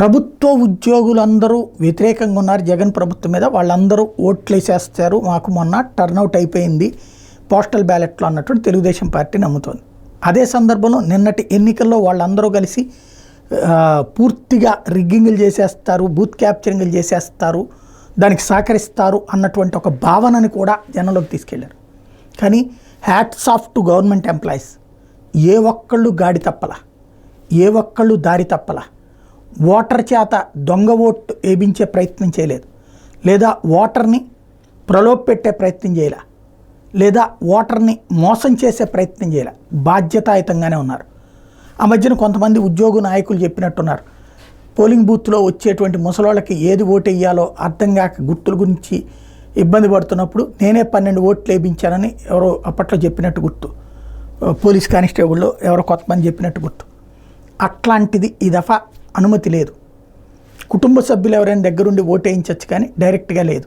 ప్రభుత్వ ఉద్యోగులందరూ వ్యతిరేకంగా ఉన్నారు జగన్ ప్రభుత్వం మీద. వాళ్ళందరూ ఓట్లేసేస్తారు, మాకు మొన్న టర్నౌట్ అయిపోయింది పోస్టల్ బ్యాలెట్లో అన్నట్టు తెలుగుదేశం పార్టీ నమ్ముతోంది. అదే సందర్భంలో నిన్నటి ఎన్నికల్లో వాళ్ళందరూ కలిసి పూర్తిగా రిగ్గింగ్లు చేసేస్తారు, బూత్ క్యాప్చరింగ్లు చేసేస్తారు, దానికి సహకరిస్తారు అన్నటువంటి ఒక భావనని కూడా జనంలోకి తీసుకెళ్లారు. కానీ hats off to government employees. ఏ ఒక్కళ్ళు గాడి తప్పలా, ఏ ఒక్కళ్ళు దారి తప్పలా, ఓటర్ చేత దొంగ ఓటు వేయించే ప్రయత్నం చేయలేదు, లేదా ఓటర్ని ప్రలోభపెట్టే ప్రయత్నం చేయలే, లేదా ఓటర్ని మోసం చేసే ప్రయత్నం చేయలే. బాధ్యతాయుతంగానే ఉన్నారు. ఆ మధ్యన కొంతమంది ఉద్యోగ నాయకులు చెప్పినట్టున్నారు, పోలింగ్ బూత్లో వచ్చేటువంటి ముసలోళ్ళకి ఏది ఓటు వేయాలో అర్థం కాక గుర్తుల గురించి ఇబ్బంది పడుతున్నప్పుడు నేనే 12 ఓట్లు వేయించానని ఎవరో అప్పట్లో చెప్పినట్టు గుర్తు, పోలీస్ కానిస్టేబుల్లో ఎవరో కొంతమంది చెప్పినట్టు గుర్తు. అట్లాంటిది ఈ దఫా అనుమతి లేదు. కుటుంబ సభ్యులు ఎవరైనా దగ్గరుండి ఓటు వేయించవచ్చు, కానీ డైరెక్ట్గా లేదు.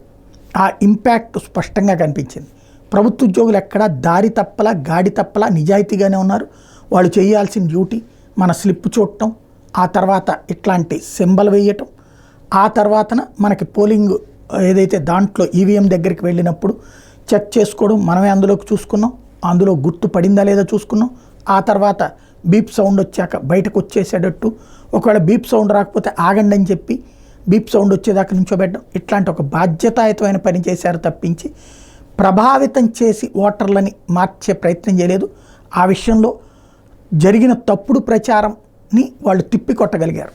ఆ ఇంపాక్ట్ స్పష్టంగా కనిపించింది. ప్రభుత్వ ఉద్యోగులు ఎక్కడా దారి తప్పలా, గాడి తప్పలా నిజాయితీగానే ఉన్నారు. వాళ్ళు చేయాల్సిన డ్యూటీ మన స్లిప్ చూడటం, ఆ తర్వాత ఇట్లాంటి సింబల్ వేయటం, ఆ తర్వాతన మనకి పోలింగ్ ఏదైతే దాంట్లో ఈవీఎం దగ్గరికి వెళ్ళినప్పుడు చెక్ చేసుకోవడం, మనమే అందులోకి చూసుకున్నాం, అందులో గుర్తు పడిందా లేదా చూసుకున్నాం, ఆ తర్వాత బీప్ సౌండ్ వచ్చాక బయటకు వచ్చేసేటట్టు, ఒకవేళ బీప్ సౌండ్ రాకపోతే ఆగండి అని చెప్పి బీప్ సౌండ్ వచ్చేదాకా నుంచోబెట్టడం, ఇట్లాంటి ఒక బాధ్యతాయుతమైన పని చేశారు తప్పించి ప్రభావితం చేసి ఓటర్లని మార్చే ప్రయత్నం చేయలేదు. ఆ విషయంలో జరిగిన తప్పుడు ప్రచారంని వాళ్ళు తిప్పికొట్టగలిగారు.